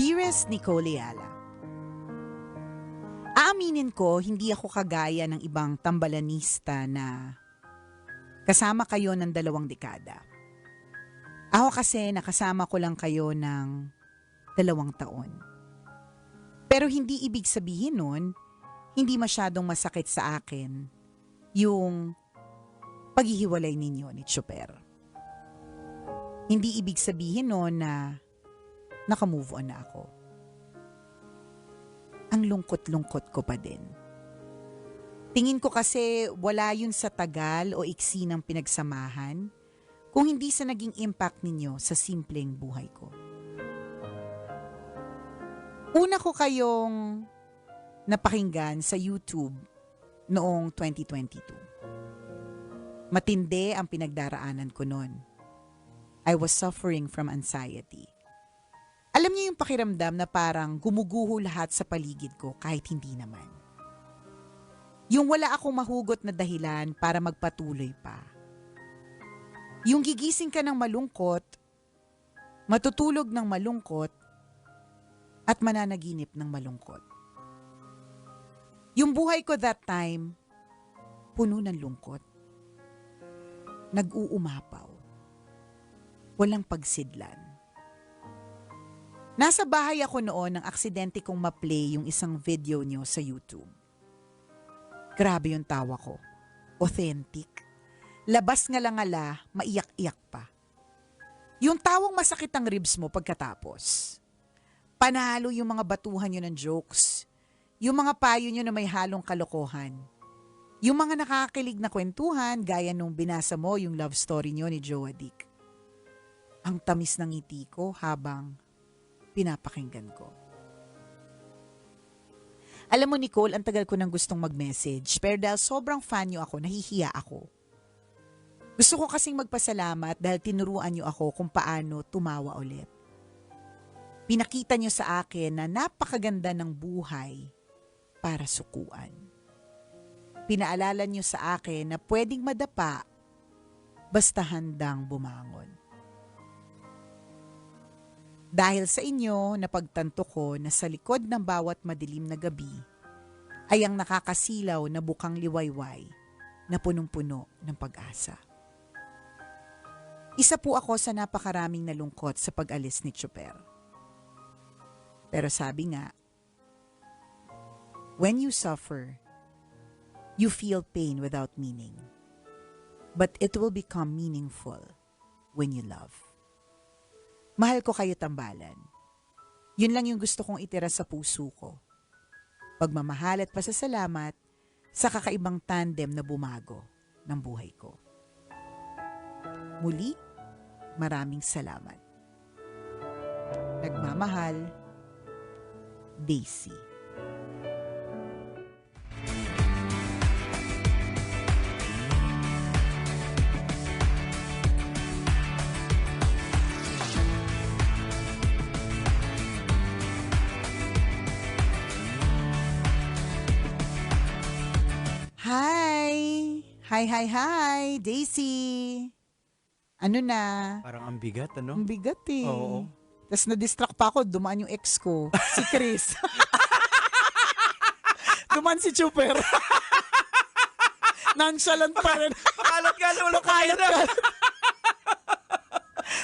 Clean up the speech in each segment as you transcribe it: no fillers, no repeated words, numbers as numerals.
Dearest Nicole Ayala, aaminin ko, hindi ako kagaya ng ibang tambalanista na kasama kayo ng 2 dekada. Ako kasi nakasama ko lang kayo ng 2 taon. Pero hindi ibig sabihin nun, hindi masyadong masakit sa akin yung paghihiwalay ninyo ni Chopper. Hindi ibig sabihin nun na nakamove on na ako. Ang lungkot-lungkot ko pa din. Tingin ko kasi wala yun sa tagal o iksi ng pinagsamahan kung hindi sa naging impact ninyo sa simpleng buhay ko. Una ko kayong napakinggan sa YouTube noong 2022. Matindi ang pinagdaraanan ko noon. I was suffering from anxiety. Alam niyo yung pakiramdam na parang gumuguho lahat sa paligid ko kahit hindi naman. Yung wala akong mahugot na dahilan para magpatuloy pa. Yung gigising ka ng malungkot, matutulog ng malungkot, at mananaginip ng malungkot. Yung buhay ko that time, puno ng lungkot. Nag-uumapaw. Walang pagsidlan. Nasa bahay ako noon nang aksidente kong ma-play yung isang video nyo sa YouTube. Grabe yung tawa ko. Authentic. Labas ngala-ngala, maiyak-iyak pa. Yung tawang masakit ang ribs mo pagkatapos. Panalo yung mga batuhan nyo ng jokes. Yung mga payo nyo na may halong kalokohan. Yung mga nakakakilig na kwentuhan gaya nung binasa mo yung love story nyo ni Joe Dick. Ang tamis ng ngiti ko habang pinapakinggan ko. Alam mo Nicole, ang tagal ko nang gustong mag-message pero dahil sobrang fan nyo ako, nahihiya ako. Gusto ko kasing magpasalamat dahil tinuruan nyo ako kung paano tumawa ulit. Pinakita nyo sa akin na napakaganda ng buhay para sukuan. Pinaalala nyo sa akin na pwedeng madapa basta handang bumangon. Dahil sa inyo, napagtanto ko na sa likod ng bawat madilim na gabi ay ang nakakasilaw na bukang liwayway na punong-puno ng pag-asa. Isa po ako sa napakaraming nalungkot sa pag-alis ni Chopper. Pero sabi nga, when you suffer, you feel pain without meaning. But it will become meaningful when you love. Mahal ko kayo tambalan. Yun lang yung gusto kong itira sa puso ko. Pagmamahal at pasasalamat sa kakaibang tandem na bumago ng buhay ko. Muli, maraming salamat. Nagmamahal, Daisy. Hi, Daisy. Ano na? Parang ang bigat, ano? Ang bigat eh. Oo. Tapos na-distract pa ako, dumaan yung ex ko, si Chris. Dumaan si Chopper. Nonchalant pa rin. Pakalat-kalat, walang pakalat.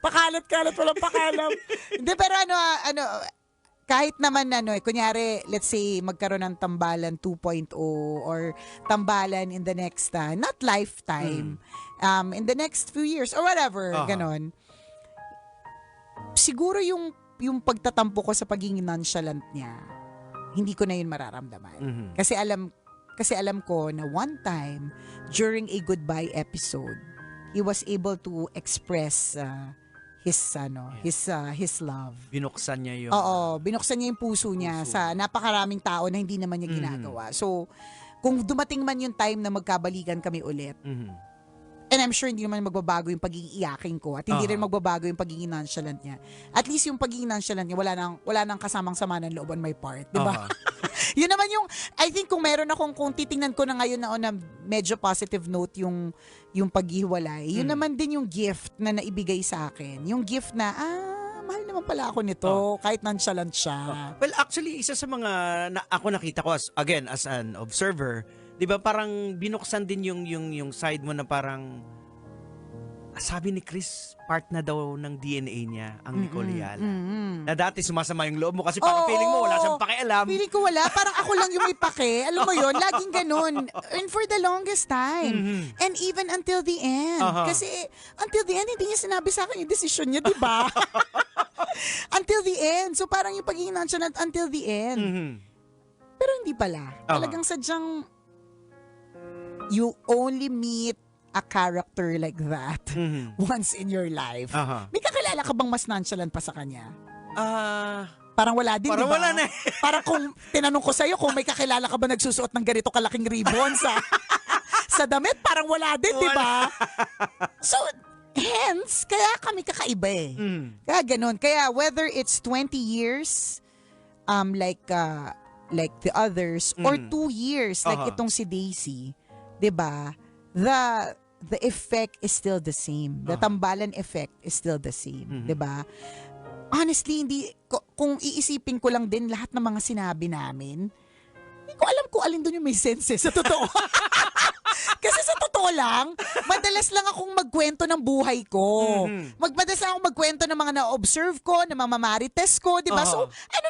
Pakalat-kalat, walang pakalam. Hindi, pero kahit naman kunyari, let's say, magkaroon ng tambalan 2.0 or tambalan in the next, not lifetime, in the next few years or whatever, ganon. Siguro yung pagtatampo ko sa pagiging nonchalant niya, hindi ko na yun mararamdaman. Mm-hmm. Kasi alam ko na one time, during a goodbye episode, he was able to express his love. Binuksan niya yung... Oo, binuksan niya yung puso niya sa napakaraming tao na hindi naman niya ginagawa. So, kung dumating man yung time na magkabalikan kami ulit, and I'm sure hindi naman magbabago yung pagiging iyaking ko at hindi rin magbabago yung pagiging nonchalant niya. At least yung pagiging nonchalant niya, wala nang kasamang sama ng loob on my part. Diba? Yun naman yung, I think kung titingnan ko na ngayon na medyo positive note yung paghiwalay, yun naman din yung gift na naibigay sa akin. Yung gift na, mahal naman pala ako nito, kahit nonchalant siya. Well, actually, isa sa mga ako nakita ko as an observer, 'di ba, parang binuksan din yung side mo na parang sabi ni Chris, part na daw ng DNA niya ang Nicole Yala. Na dati sumasama yung loob mo kasi parang feeling mo wala siyang pakialam. Feeling ko wala. Parang ako lang yung may pake. Alam mo yun, laging ganun. And for the longest time. And even until the end. Kasi until the end, hindi niya sinabi sa akin yung decision niya, di ba? Until the end. So parang yung pagiging nonchalant until the end. Pero hindi pala. Talagang sadyang you only meet a character like that once in your life. May kakilala ka bang mas nonchalant pa sa kanya? Parang wala din, Parang di ba? wala na. Parang kung tinanong ko sa'yo kung may kakilala ka ba nagsusuot ng ganito kalaking ribbon sa damit, parang wala din, di ba? So, hence, kaya kami kakaiba eh. Kaya ganun. Kaya whether it's 20 years, like the others, or 2 years, like itong si Daisy, di ba? The effect is still the same. The tambalan effect is still the same. 'Di ba? Honestly, kung iisipin ko lang din lahat ng mga sinabi namin, hindi ko alam kung alin doon yung may sense sa totoo. Kasi sa totoo lang, madalas lang akong magkwento ng buhay ko. Madalas lang akong magkwento ng mga na-observe ko, ng mga mamarites ko, 'di ba? So, ano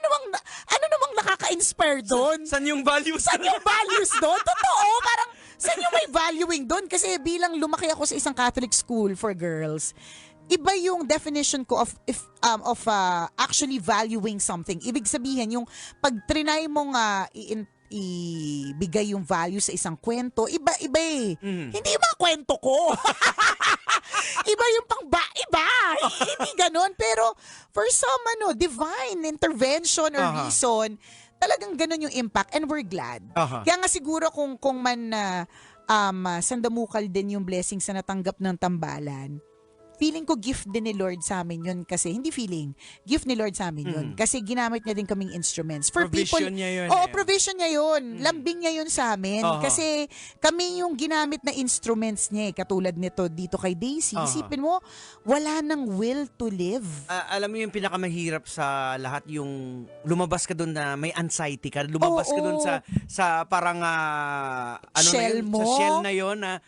namang nakaka-inspire doon? Saan yung values? Saan yung values doon? Totoo, parang saan yung may valuing doon? Kasi bilang lumaki ako sa isang Catholic school for girls, iba yung definition ko of actually valuing something. Ibig sabihin, yung pag trinay mong ibigay yung value sa isang kwento, iba eh. Hindi yung mga kwento ko. Iba yung iba. Hindi ganun. Pero for some divine intervention or reason, talagang ganun yung impact and we're glad. Kaya nga siguro kung man sandamukal din yung blessings na natanggap ng tambalan, feeling ko gift din ni Lord sa amin yun kasi, hindi feeling, gift ni Lord sa amin yun. Kasi ginamit niya din kaming instruments. For Provision people, niya yun. provision niya yun. Lambing niya yun sa amin. Kasi kami yung ginamit na instruments niya katulad nito dito kay Daisy. Isipin mo, wala nang will to live. Alam mo yung pinakamahirap sa lahat, yung lumabas ka doon na may anxiety ka, lumabas ka doon sa parang shell mo? Sa shell na yun na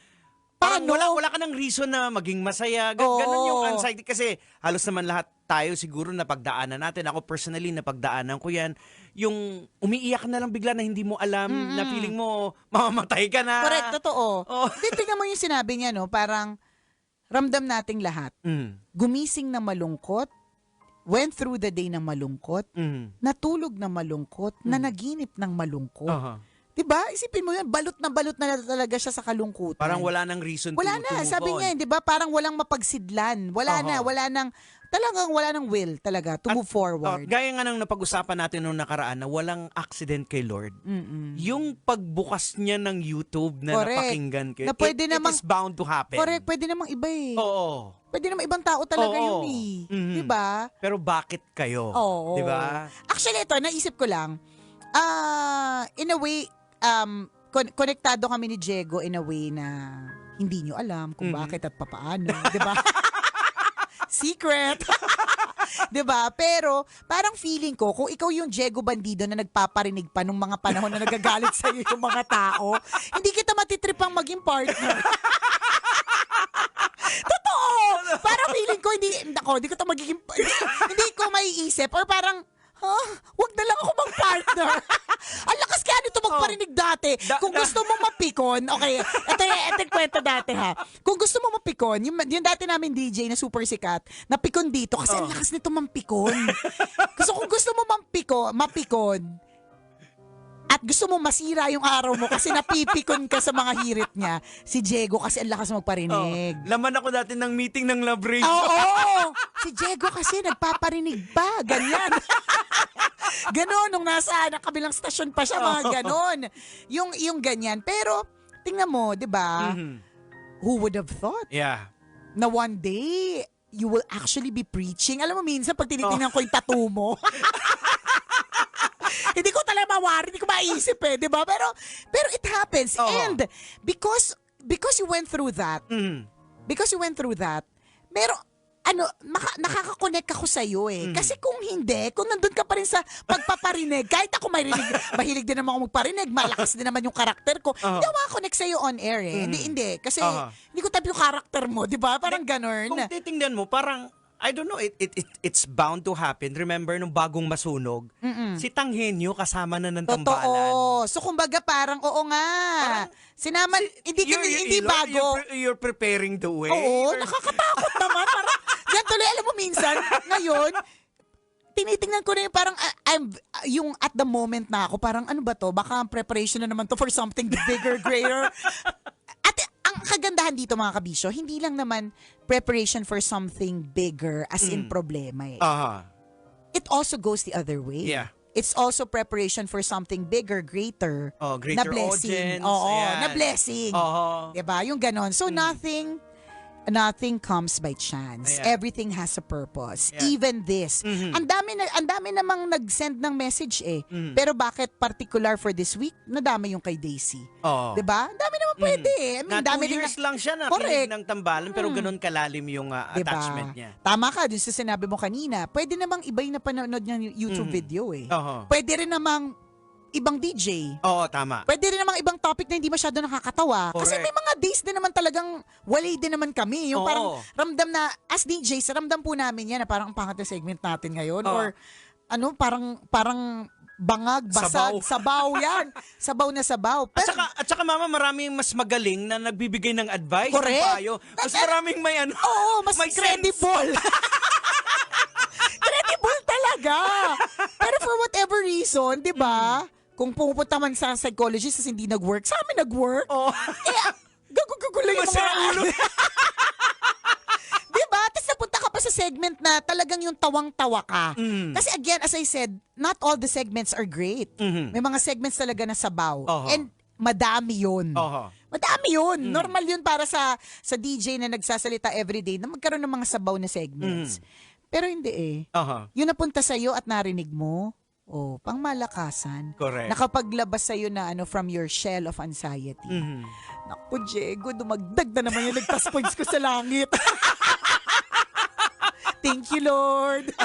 parang wala ka ng reason na maging masaya. Ganon yung anxiety kasi halos naman lahat tayo siguro napagdaanan natin. Ako personally napagdaanan ko yan. Yung umiiyak na lang bigla na hindi mo alam, na feeling mo mamamatay ka na. Correct, totoo. Tingnan mo yung sinabi niya, parang ramdam nating lahat. Gumising na malungkot, went through the day na malungkot, natulog na malungkot, nanaginip ng malungkot. Diba? Isipin mo yun, balot na talaga siya sa kalungkutan. Parang wala nang reason wala to na, move sabi on. niya, diba? Parang walang mapagsidlan. Wala nang will talaga to move forward. Gaya nga nang napag-usapan natin noong nakaraan na walang accident kay Lord. Yung pagbukas niya ng YouTube na napakinggan kayo, na pwede it is bound to happen. Correct, pwede namang iba eh. Oo. Pwede namang ibang tao talaga yun eh. Diba? Pero bakit kayo? Oo. Diba? Actually, ito, naisip ko lang, in a way, konektado kami ni Diego in a way na hindi nyo alam kung bakit at papaano, 'di ba? Secret. 'Di ba? Pero parang feeling ko kung ikaw yung Diego Bandido na nagpaparinig pa nung mga panahon na nagagalit sa iyo yung mga tao, hindi kita matitripang maging partner. Totoo. Parang feeling ko hindi ko to magiging hindi ko maiisip or parang wag na lang ako mag-partner. Ang lakas kaya nito magparinig dati. Kung gusto mo mapikon, okay, ito yung kwento dati ha. Kung gusto mo mapikon, yung dati namin DJ na super sikat, napikon dito kasi ang lakas nito mampikon. Kung gusto mo mapikon, at gusto mo masira yung araw mo kasi napipikon ka sa mga hirit niya, si Diego kasi ang lakas magparinig. Laman ako dati ng meeting ng Love Radio. Oo! Si Diego kasi nagpaparinig pa. Ganyan. Ganon, nung nasa kabilang stasyon pa siya, mga ganon. Yung ganyan. Pero, tingnan mo, di ba? Who would have thought? Yeah. Na one day, you will actually be preaching. Alam mo, minsan, pag tinitingnan ko yung tattoo mo, hindi ko talaga mawari, hindi ko maisip di ba? Pero it happens. And because you went through that, meron, nakaka-connect ako sa iyo eh. Kasi kung hindi, kung nandun ka pa rin sa pagpaparinig, kahit ako mahilig din naman ako magparinig, malakas din naman yung karakter ko, hindi ako makakonect sa iyo on air eh. Hindi. Kasi hindi ko type yung karakter mo, di ba? Parang ganun. Kung titingnan mo, parang, I don't know, it's bound to happen. Remember, nung bagong masunog, si Tanghenyo kasama na ng tambalan. Totoo. So, kumbaga parang, oo nga. Sinaman, hindi bago. You're preparing the way. Oo, nakakatakot naman. Parang, yan tuloy, alam mo minsan, ngayon, tinitingnan ko na yung parang, yung at the moment na ako, parang ano ba to? Baka ang preparation na naman to for something bigger, greater. At ang kagandahan dito mga kabisyo, hindi lang naman preparation for something bigger as in problema eh. It also goes the other way. Yeah. It's also preparation for something bigger, greater, Greater na blessing. audience. Oo, Ayan. na blessing. Diba? Yung ganon. So nothing comes by chance. Ayan. Everything has a purpose. Yeah. Even this. Ang dami namang nag-send ng message eh. Pero bakit particular for this week? Nadami yung kay Daisy. Diba? Ang dami naman pwede eh. I mean, Na dami 2 years lang siya Correct. nakinig ng tambalan pero ganun kalalim yung Diba? attachment niya. Tama ka dun sa sinabi mo kanina. Pwede namang iba yung napanood niya YouTube video eh. Pwede rin namang ibang DJ. Oo, tama. Pwede rin namang ibang topic na hindi masyado nakakatawa. Kasi Correct. may mga days din naman talagang walay din naman kami. Yung Oo. parang ramdam na, as DJs, ramdam po namin yan na parang ang pangat na segment natin ngayon. Oo. Or parang bangag, basag, sabaw yan. Sabaw na sabaw. Pero, At saka mama, maraming mas magaling na nagbibigay ng advice. Correct. Ng payo. Mas maraming may oo, mas may credible. Credible talaga. Pero for whatever reason, di ba? Kung pumupunta man sa psychologist kasi hindi nag-work, sa amin nag-work. Gagugulo yung Masira ulo. Diba? Tapos napunta ka pa sa segment na talagang yung tawang-tawa ka. Kasi again, as I said, not all the segments are great. May mga segments talaga na sabaw. And madami yun. Madami yun. Normal yun para sa DJ na nagsasalita everyday na magkaroon ng mga sabaw na segments. Pero hindi eh. Yun napunta sa'yo at narinig mo, pang malakasan. Correct. Nakapaglabas sa'yo na from your shell of anxiety. Naku, Diego, dumagdag na naman yung ligtas points ko sa langit. Thank you, Lord.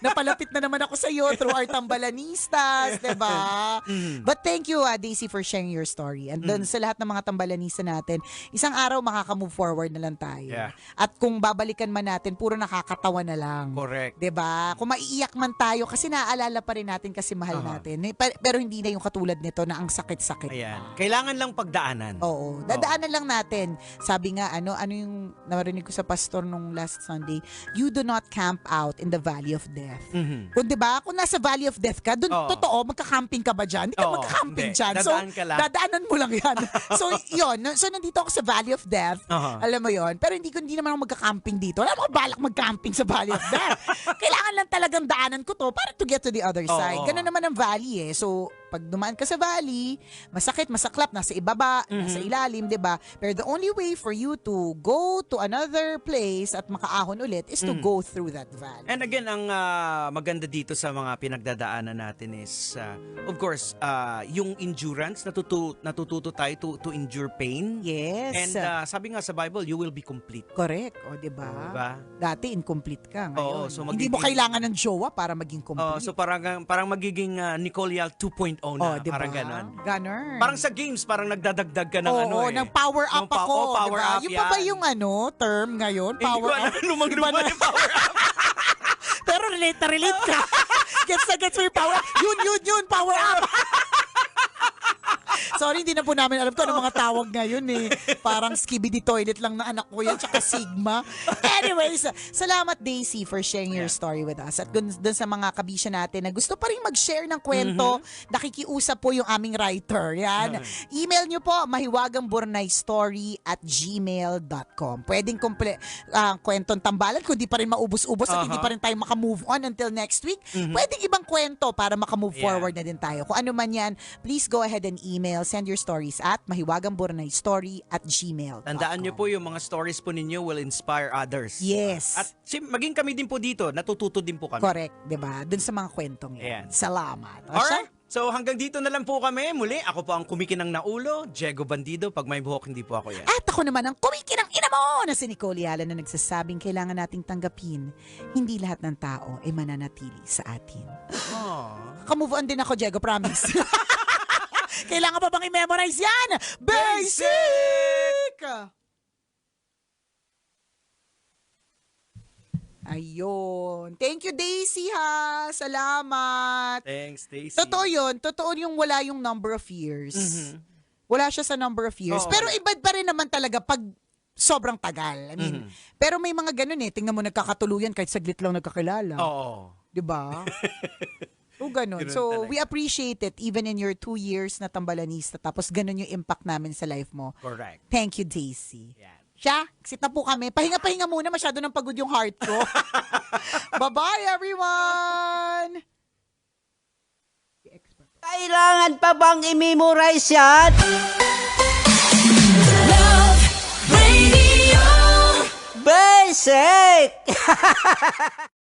Napalapit na naman ako sa iyo through our tambalanistas, diba? But thank you, Daisy, for sharing your story. And doon sa lahat ng mga tambalanista natin, isang araw makaka-move forward na lang tayo. Yeah. At kung babalikan man natin, puro nakakatawa na lang. Correct. Diba? Kung maiiyak man tayo, kasi naaalala pa rin natin kasi mahal natin. Pero hindi na yung katulad nito na ang sakit-sakit. Ayan. Kailangan lang pagdaanan. Oo. Dadaanan lang natin. Sabi nga, ano yung narinig ko sa pastor nung last Sunday, you do not camp out in the valley of death. Kung diba, kung nasa valley of death ka, dun totoo, magka-camping ka ba dyan? Hindi ka magka-camping dyan. Dadaan ka lang. Dadaanan mo lang yan. So, yun. So, nandito ako sa valley of death. Alam mo yun. Pero hindi naman ako magka-camping dito. Wala ako balak mag-camping sa valley of death. Kailangan lang talagang daanan ko to para to get to the other side. Ganun naman ang valley eh. So, pag dumaan ka sa valley, masakit, masaklap, nasa ibaba, nasa ilalim, diba? Pero the only way for you to go to another place at makaahon ulit is to go through that valley. And again, ang maganda dito sa mga pinagdadaanan natin is, of course, yung endurance, natututo tayo to endure pain. Yes. And sabi nga sa Bible, you will be complete. Correct. O, diba? Dati incomplete ka. Ngayon, so hindi mo kailangan ng jowa para maging complete. So parang magiging Nicole Yal 2.0 na. Diba? Parang ganon. Ganon. Parang sa games, parang nagdadagdag ka ng ng power up ako. Power diba? up, Yung pa ba yung term ngayon? Power up? Lumang-luma yung power up. Pero relate ka. Gets mo yung power up. Yun, power up. Sorry, hindi na po namin alam ko anong mga tawag ngayon eh. Parang skibidi toilet lang na anak ko yan, tsaka Sigma. Anyways, salamat Daisy for sharing your story with us. At dun sa mga kabisya natin na gusto pa rin mag-share ng kwento, nakikiusap po yung aming writer. Yan. Email nyo po, mahiwagangburnaystory@gmail.com. Pwedeng kwentong tambalan kung di pa rin maubos-ubos at hindi pa rin tayo makamove on until next week. Pwedeng ibang kwento para makamove forward na din tayo. Kung ano man yan, please go ahead and email. Send your stories at mahiwagangburnaystory@gmail.com. Tandaan nyo po yung mga stories po ninyo will inspire others. Yes. At maging kami din po dito, natututo din po kami. Correct, 'di ba? Dun sa mga kwentong yan. Ayan. Salamat. Alright. So hanggang dito na lang po kami. Muli, ako po ang kumikinang na ulo, Diego Bandido. Pag may buhok, hindi po ako yan. At ako naman ang kumikinang ina mo na si Nicole Yala na nagsasabing kailangan nating tanggapin. Hindi lahat ng tao ay mananatili sa atin. Aww. Kamove on din ako, Diego, promise. Kailangan pa bang i-memorize yan? Basic! Ayun. Thank you, Daisy, ha. Salamat. Thanks, Stacy. Totoo yun. Totoo yung wala yung number of years. Mhm. Wala siya sa number of years. Oo, Pero wala. iba pa rin naman talaga pag sobrang tagal. I mean, pero may mga ganun eh. Tingnan mo, nagkakatuluyan kahit saglit lang nagkakilala. Oo. Di ba? So, ganun. Ganun So, talaga. we appreciate it even in your 2 years na tambalanista. Tapos, ganun yung impact namin sa life mo. Correct. Thank you, Daisy. Yan. Siya, sit na po kami. Pahinga-pahinga muna. Masyado nang pagod yung heart ko. Bye-bye, everyone! Kailangan pa bang i-memorize yan? Love Radio. Basic!